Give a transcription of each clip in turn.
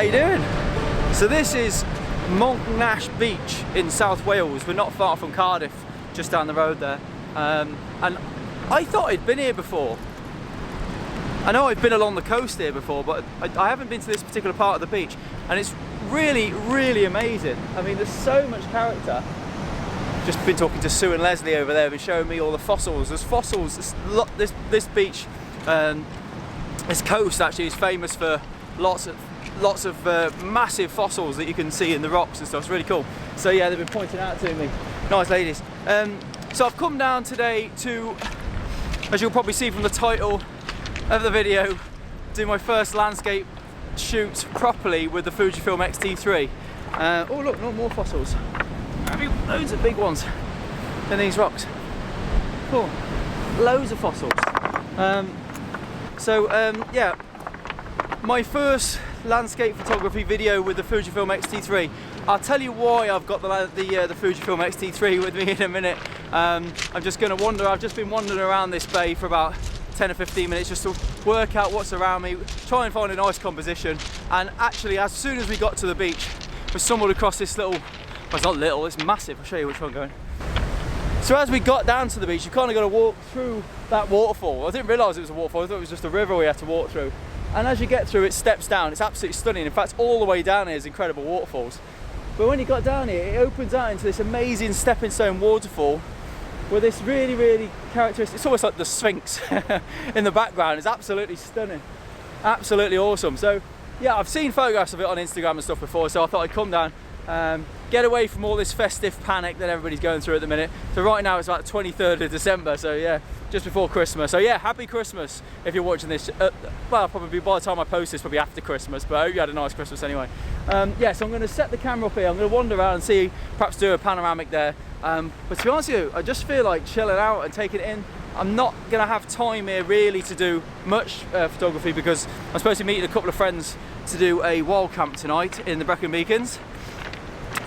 you doing? So this is Monknash Beach in South Wales. We're not far from Cardiff, just down the road there. And I thought I'd been here before. I know I've been along the coast here before, but I haven't been to this particular part of the beach, and it's really, really amazing. I mean, there's so much character. Just been talking to Sue and Leslie over there, been showing me all the fossils. There's fossils. This beach, this coast actually is famous for lots of massive fossils that you can see in the rocks and stuff. It's really cool. So yeah, they've been pointing out to me. Nice ladies. So I've come down today to, as you'll probably see from the title of the video, do my first landscape shoot properly with the Fujifilm XT3. Oh look, no more fossils. Loads of big ones in these rocks. Cool. Loads of fossils. Yeah, my first landscape photography video with the Fujifilm XT3. I'll tell you why I've got the Fujifilm XT3 with me in a minute. I'm just going to wander. I've just been wandering around this bay for about 10 or 15 minutes just to work out what's around me, try and find a nice composition. And actually, as soon as we got to the beach, we stumbled across this little, well, it's not little, it's massive. I'll show you which one I'm going. So as we got down to the beach, you kind of got to walk through that waterfall. I didn't realise it was a waterfall, I thought it was just a river we had to walk through. And as you get through, it steps down. It's absolutely stunning. In fact, all the way down here is incredible waterfalls. But when you got down here, it opens out into this amazing stepping stone waterfall with this really, really characteristic, it's almost like the Sphinx in the background. It's absolutely stunning. Absolutely awesome. So yeah, I've seen photographs of it on Instagram and stuff before, so I thought I'd come down, get away from all this festive panic that everybody's going through at the minute. So right now it's about 23rd of December, so yeah, just before Christmas. So yeah, happy Christmas if you're watching this. Well, probably by the time I post this, probably after Christmas, but I hope you had a nice Christmas anyway. Yeah, so I'm going to set the camera up here. I'm going to wander around and see, perhaps do a panoramic there. But to be honest with you, I just feel like chilling out and taking it in. I'm not going to have time here really to do much photography because I'm supposed to be meeting a couple of friends to do a wild camp tonight in the Brecon Beacons.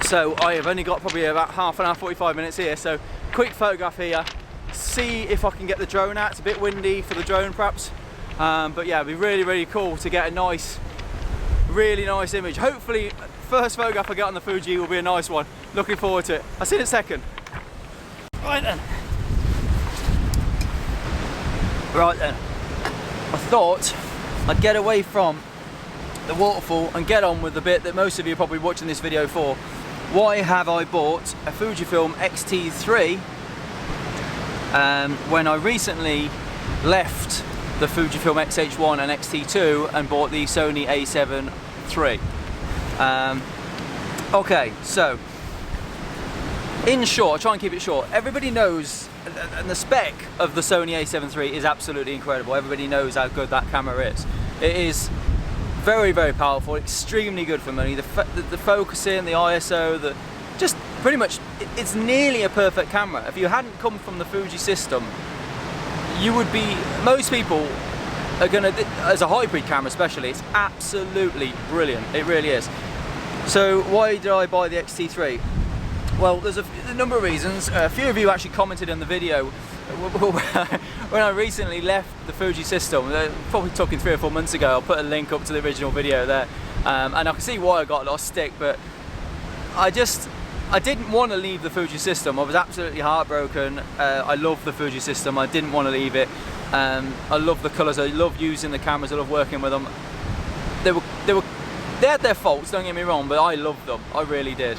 So I have only got probably about half an hour, 45 minutes here. So quick photograph here, see if I can get the drone out. It's a bit windy for the drone perhaps. But yeah, it'd be really, really cool to get a nice, really nice image. Hopefully, first photograph I get on the Fuji will be a nice one. Looking forward to it. I'll see you in a second. Right then. Right then. I thought I'd get away from the waterfall and get on with the bit that most of you are probably watching this video for. Why have I bought a Fujifilm XT3 when I recently left the Fujifilm X-H1 and XT2 and bought the Sony A7 III? Okay, so in short, I'll try and keep it short. Everybody knows, and the spec of the Sony A7 III is absolutely incredible. Everybody knows how good that camera is. It is very, very powerful, extremely good for money. The focusing, the ISO, just pretty much, it's nearly a perfect camera. If you hadn't come from the Fuji system, you would be, most people are gonna, as a hybrid camera especially, it's absolutely brilliant. It really is. So why did I buy the XT3? Well, there's a number of reasons. A few of you actually commented on the video when I recently left the Fuji system, probably talking 3 or 4 months ago. I'll put a link up to the original video there, and I can see why I got a lot of stick, but I didn't want to leave the Fuji system. I was absolutely heartbroken. I love the Fuji system. I didn't want to leave it. I love the colours. I love using the cameras. I love working with them. They had their faults, don't get me wrong, but I loved them. I really did.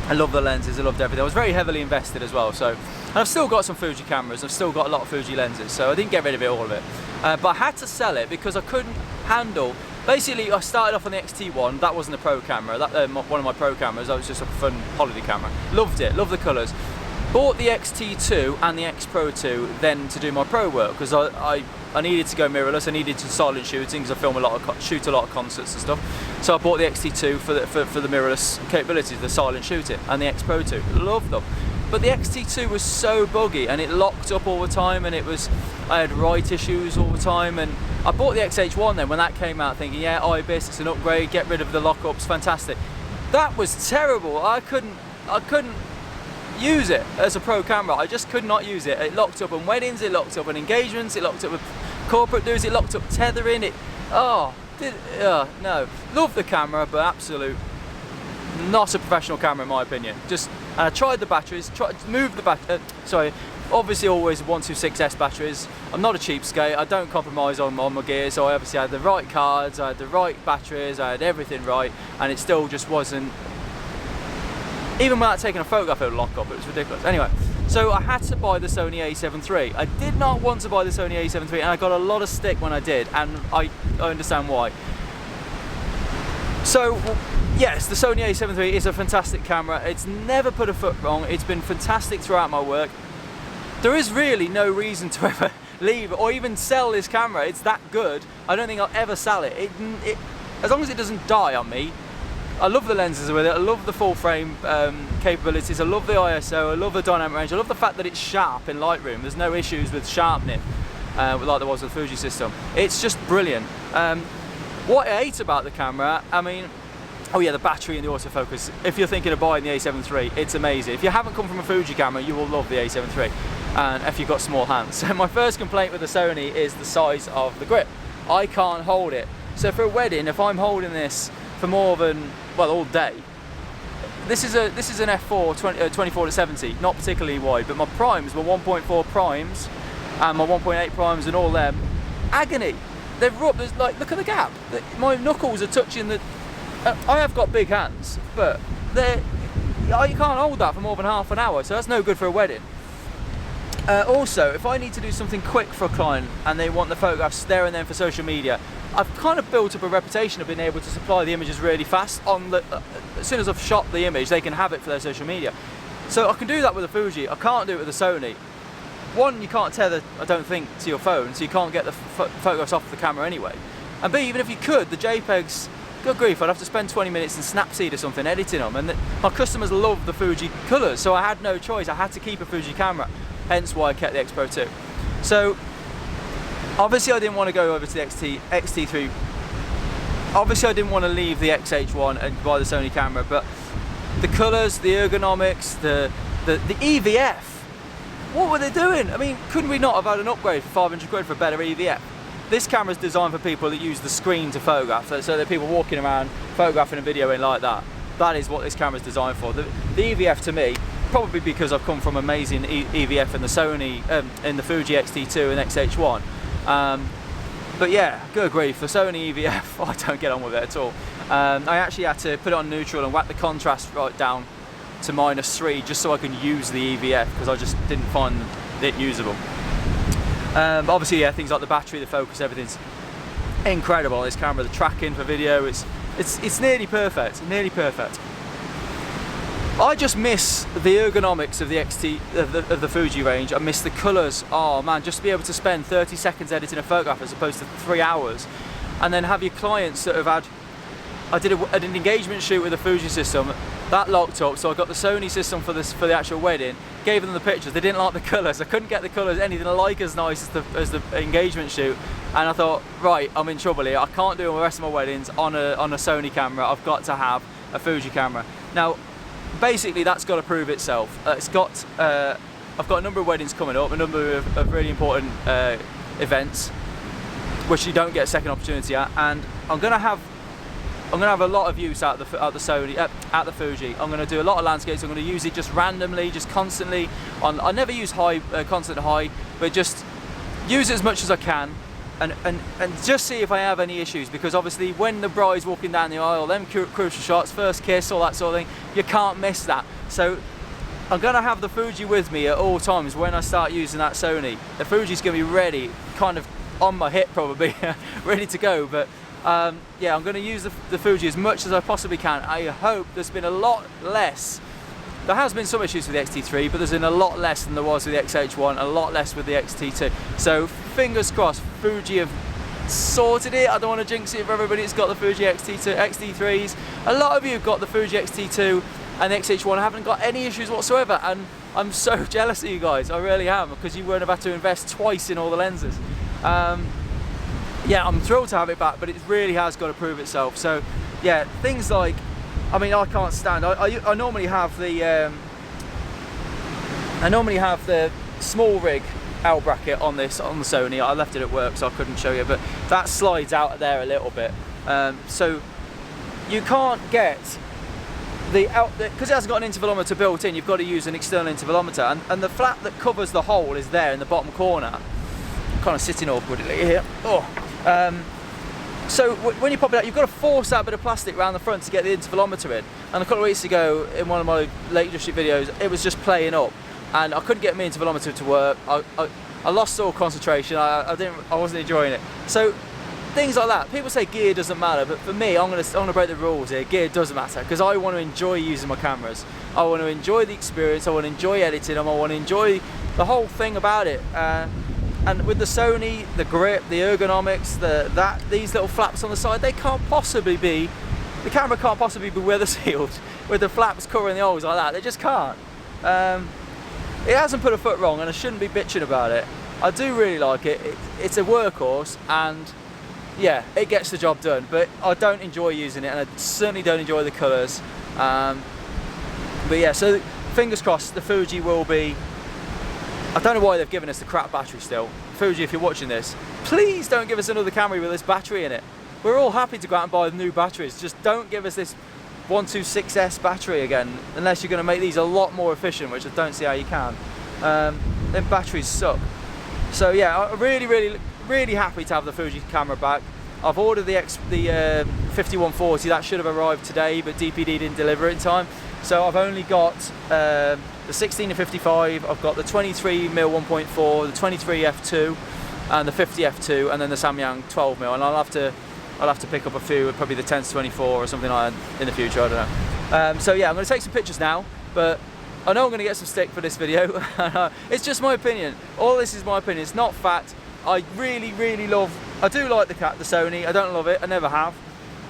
I love the lenses, I loved everything. I was very heavily invested as well, so. And I've still got some Fuji cameras, I've still got a lot of Fuji lenses, so I didn't get rid of it, all of it. But I had to sell it because I couldn't handle, basically I started off on the XT1, that wasn't a pro camera, one of my pro cameras, that was just a fun holiday camera. Loved it, loved the colours. Bought the XT2 and the X Pro 2 then to do my pro work, because I needed to go mirrorless, I needed to silent shooting because I film shoot a lot of concerts and stuff. So I bought the XT2 for the mirrorless capabilities, the silent shooting, and the X Pro 2. Loved them. But the XT2 was so buggy and it locked up all the time, and I had write issues all the time, and I bought the XH1 then when that came out thinking, yeah, IBIS, it's an upgrade, get rid of the lockups, fantastic. That was terrible. I couldn't use it as a pro camera. I just could not use it. It locked up on weddings, it locked up on engagements, it locked up with corporate dues, it locked up tethering, No, love the camera, but absolute not a professional camera in my opinion. Just I tried the batteries, moved the sorry, obviously always 126S batteries. I'm not a cheapskate, I don't compromise on my gear, so I obviously had the right cards, I had the right batteries, I had everything right, and it still just wasn't, even without taking a photograph it would lock up, it was ridiculous. Anyway, so I had to buy the Sony a7 III. I did not want to buy the Sony a7 III, and I got a lot of stick when I did, and I understand why. So, yes, the Sony a7 III is a fantastic camera. It's never put a foot wrong. It's been fantastic throughout my work. There is really no reason to ever leave or even sell this camera. It's that good. I don't think I'll ever sell it. As long as it doesn't die on me. I love the lenses with it. I love the full frame capabilities. I love the ISO. I love the dynamic range. I love the fact that it's sharp in Lightroom. There's no issues with sharpening like there was with the Fuji system. It's just brilliant. What I hate about the camera, I mean, oh yeah, the battery and the autofocus. If you're thinking of buying the a7 III, it's amazing. If you haven't come from a Fuji camera, you will love the a7 III, and if you've got small hands. So my first complaint with the Sony is the size of the grip. I can't hold it. So for a wedding, if I'm holding this for more than, well, all day, this is an f4 24-70, not particularly wide, but my primes were 1.4 primes, and my 1.8 primes and all them, agony. They're rough. There's like, look at the gap. My knuckles are touching the. I have got big hands, but you can't hold that for more than half an hour, so that's no good for a wedding. Also, if I need to do something quick for a client and they want the photographs there and then for social media, I've kind of built up a reputation of being able to supply the images really fast. As soon as I've shot the image, they can have it for their social media. So I can do that with a Fuji. I can't do it with a Sony. One, you can't tether, I don't think, to your phone, so you can't get the photographs off the camera anyway. And B, even if you could, the JPEGs, good grief, I'd have to spend 20 minutes in Snapseed or something editing them. And my customers love the Fuji colours, so I had no choice. I had to keep a Fuji camera, hence why I kept the X Pro 2. So, obviously I didn't want to go over to the XT3. Obviously I didn't want to leave the XH1 and buy the Sony camera, but the colours, the ergonomics, the EVF, what were they doing? I mean, couldn't we not have had an upgrade for 500 quid for a better EVF? This camera's designed for people that use the screen to photograph, so that people walking around photographing and videoing like that. That is what this camera's designed for. The EVF to me, probably because I've come from amazing EVF in the Sony, in the Fuji XT2 and XH1. But yeah, good grief, the Sony EVF, I don't get on with it at all. I actually had to put it on neutral and whack the contrast right down to -3 just so I can use the EVF, because I just didn't find it usable. But obviously, yeah, things like the battery, the focus, everything's incredible on this camera. The tracking for video, it's nearly perfect, nearly perfect. I just miss the ergonomics of the of the Fuji range. I miss the colours. Oh man, just to be able to spend 30 seconds editing a photograph as opposed to 3 hours, and then have your clients that have had. I did an engagement shoot with the Fuji system, that locked up, so I got the Sony system for the actual wedding, gave them the pictures, they didn't like the colours, I couldn't get the colours anything like as nice as the engagement shoot, and I thought, right, I'm in trouble here, I can't do the rest of my weddings on a Sony camera, I've got to have a Fuji camera. Now, basically that's got to prove itself. I've got a number of weddings coming up, a number of really important events, which you don't get a second opportunity at, and I'm going to have a lot of use out the Sony, at the Fuji. I'm going to do a lot of landscapes. I'm going to use it just randomly, just constantly. I never use constant high, but just use it as much as I can, and just see if I have any issues. Because obviously, when the bride's walking down the aisle, them crucial shots, first kiss, all that sort of thing, you can't miss that. So I'm going to have the Fuji with me at all times when I start using that Sony. The Fuji's going to be ready, kind of on my hip probably, ready to go. But yeah, I'm going to use the Fuji as much as I possibly can. I hope there's been a lot less. There has been some issues with the XT3, but there's been a lot less than there was with the XH1, a lot less with the XT2. So fingers crossed, Fuji have sorted it. I don't want to jinx it for everybody that's got the Fuji XT3s. A lot of you have got the Fuji XT2 and the XH1 haven't got any issues whatsoever, and I'm so jealous of you guys, I really am, because you won't have had to invest twice in all the lenses. Yeah, I'm thrilled to have it back, but it really has got to prove itself. So yeah, things like, I mean, I can't stand, I normally have the small rig L bracket on this, on the Sony. I left it at work so I couldn't show you, but that slides out there a little bit. So you can't get because it hasn't got an intervalometer built in, you've got to use an external intervalometer, and the flap that covers the hole is there in the bottom corner. I'm kind of sitting awkwardly here. So when you pop it out, you've got to force that bit of plastic around the front to get the intervalometer in. And a couple of weeks ago, in one of my leadership videos, it was just playing up, and I couldn't get my intervalometer to work. I lost all concentration. I wasn't enjoying it. So things like that. People say gear doesn't matter, but for me, I'm gonna break the rules here. Gear doesn't matter, because I want to enjoy using my cameras. I want to enjoy the experience. I want to enjoy editing them. I want to enjoy the whole thing about it. And with the Sony, the grip, the ergonomics, these little flaps on the side, they can't possibly be. The camera can't possibly be weather sealed with the flaps covering the holes like that. They just can't. It hasn't put a foot wrong, and I shouldn't be bitching about it. I do really like it. It's a workhorse, and yeah, it gets the job done, but I don't enjoy using it, and I certainly don't enjoy the colours. But yeah, so fingers crossed the Fuji will be. I don't know why they've given us the crap battery still. Fuji, if you're watching this, please don't give us another camera with this battery in it. We're all happy to go out and buy new batteries, just don't give us this 126S battery again, unless you're going to make these a lot more efficient, which I don't see how you can. Then batteries suck. So yeah, I'm really happy to have the Fuji camera back. I've ordered the 5140, that should have arrived today, but DPD didn't deliver it in time. So I've only got the 16 to 55, I've got the 23mm 1.4, the 23 f2, and the 50 f2, and then the Samyang 12mm, and I'll have to pick up a few, probably the 10 to 24 or something like that in the future, I don't know. So yeah, I'm going to take some pictures now, but I know I'm going to get some stick for this video. It's just my opinion. All this is my opinion. It's not fact. I do like the Sony. I don't love it. I never have.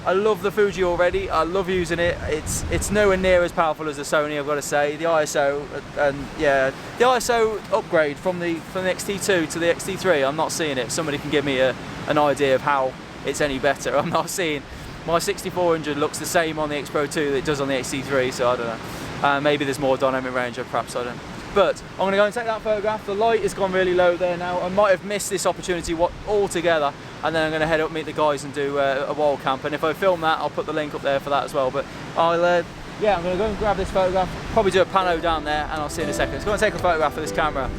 I love the Fuji already. I love using it. It's nowhere near as powerful as the Sony, I've got to say. The ISO, and yeah, the ISO upgrade from the XT2 to the XT3, I'm not seeing it. Somebody can give me an idea of how it's any better. I'm not seeing. My 6400 looks the same on the X Pro 2 that it does on the XT3, so I don't know. Maybe there's more dynamic range, or perhaps I don't know. But I'm going to go and take that photograph. The light has gone really low there now. I might have missed this opportunity altogether, and then I'm going to head up, meet the guys, and do a wild camp. And if I film that, I'll put the link up there for that as well. But yeah, I'm going to go and grab this photograph, probably do a pano down there, and I'll see you in a second. Let's go and take a photograph of this camera.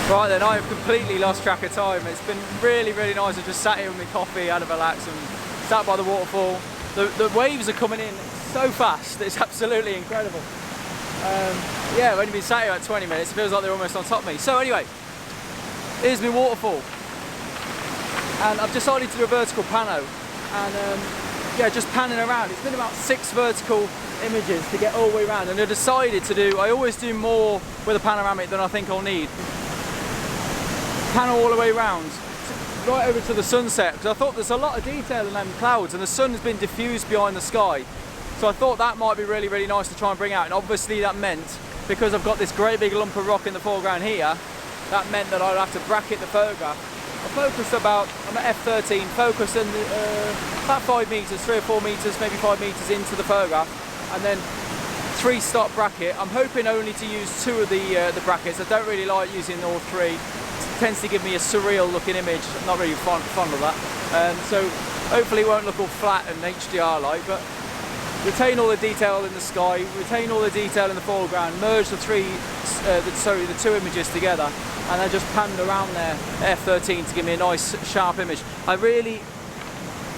Right then, I have completely lost track of time. It's been really nice. I just sat here with my coffee, had a relax, and sat by the waterfall. The waves are coming in so fast, it's absolutely incredible. Yeah, I've only been sat here at 20 minutes, it feels like they're almost on top of me. So anyway, here's my waterfall. And I've decided to do a vertical pano. And yeah, just panning around. It's been about 6 vertical images to get all the way around. And I decided to do, I always do more with a panoramic than I think I'll need. Panel all the way around, right over to the sunset, because I thought there's a lot of detail in them clouds, and the sun has been diffused behind the sky. So I thought that might be really nice to try and bring out. And obviously that meant, because I've got this great big lump of rock in the foreground here, that meant that I'd have to bracket the photograph. I focused I'm at f13, focused in about 5 meters, 3 or 4 meters, maybe 5 meters into the photograph, and then 3 stop bracket. I'm hoping only to use 2 of the brackets. I don't really like using all 3. It tends to give me a surreal looking image. I'm not really fond of that. So hopefully it won't look all flat and HDR like, but retain all the detail in the sky, retain all the detail in the foreground, merge the 2 images together, and then just panned around there f13 to give me a nice sharp image.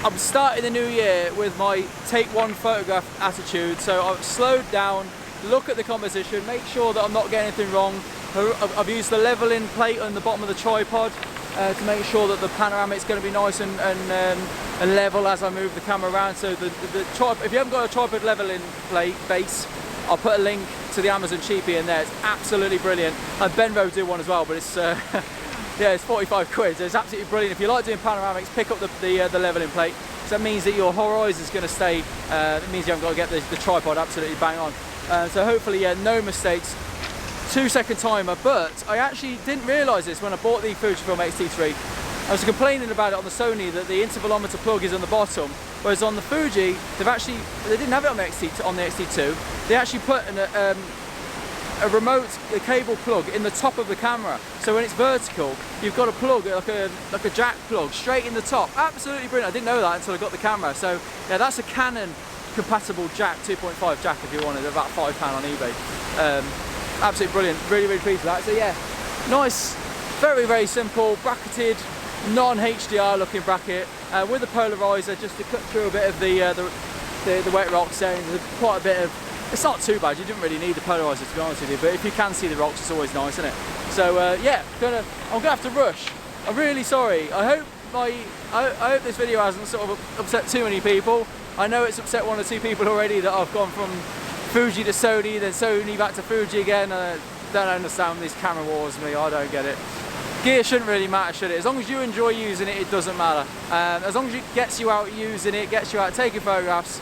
I'm starting the new year with my take one photograph attitude, so I've slowed down, look at the composition, make sure that I'm not getting anything wrong. I've used the leveling plate on the bottom of the tripod to make sure that the panoramic's going to be nice and level as I move the camera around. So if you haven't got a tripod leveling plate base, I'll put a link to the Amazon cheapie in there. It's absolutely brilliant. And Benro do one as well, but it's yeah, it's 45 quid. So it's absolutely brilliant. If you like doing panoramics, pick up the leveling plate. So that means that your horizon is going to stay. It means you haven't got to get the tripod absolutely bang on. So hopefully, yeah, no mistakes. 2-second timer, but I actually didn't realise this when I bought the Fujifilm XT3. I was complaining about it on the Sony that the intervalometer plug is on the bottom, whereas on the Fuji, they didn't have it on the XT2. They actually put a remote cable plug in the top of the camera, so when it's vertical, you've got a plug like a jack plug straight in the top. Absolutely brilliant. I didn't know that until I got the camera. So yeah, that's a Canon compatible jack, 2.5 jack if you wanted, about £5 on eBay. Absolutely brilliant, really, really pleased with that. So yeah, nice, very, very simple, bracketed, non-HDR looking bracket with a polarizer just to cut through a bit of the wet rocks there. There's quite a bit of, it's not too bad, you didn't really need the polarizer to be honest with you, but if you can see the rocks, it's always nice, isn't it? So yeah, I'm gonna have to rush. I'm really sorry. I hope this video hasn't sort of upset too many people. I know it's upset 1 or 2 people already that I've gone from Fuji to Sony, then Sony back to Fuji again. I don't understand these camera wars, me. I don't get it. Gear shouldn't really matter, should it? As long as you enjoy using it, it doesn't matter. As long as it gets you out using it, gets you out taking photographs,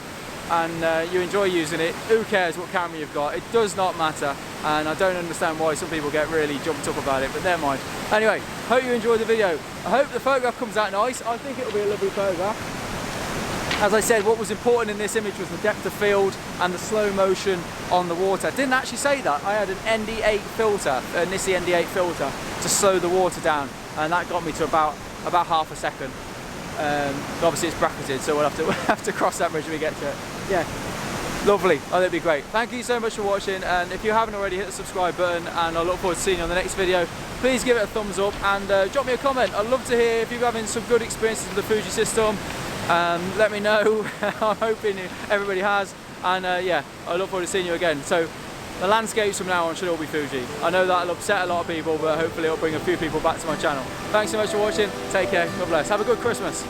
and you enjoy using it, who cares what camera you've got? It does not matter, and I don't understand why some people get really jumped up about it, but never mind. Anyway, hope you enjoyed the video. I hope the photograph comes out nice. I think it'll be a lovely photograph. As I said, what was important in this image was the depth of field and the slow motion on the water. I didn't actually say that. I had an ND8 filter, a Nissi ND8 filter, to slow the water down, and that got me to about half a second. But obviously it's bracketed, so we'll have to cross that bridge when we get to it. Yeah, lovely. I think it'd be great. Thank you so much for watching, and if you haven't already, hit the subscribe button, and I look forward to seeing you on the next video. Please give it a thumbs up and drop me a comment. I'd love to hear if you're having some good experiences with the Fuji system. Let me know. I'm hoping everybody has, and yeah, I look forward to seeing you again. So the landscapes from now on should all be Fuji. I know that'll upset a lot of people, but hopefully it'll bring a few people back to my channel. Thanks so much for watching. Take care. God bless. Have a good Christmas.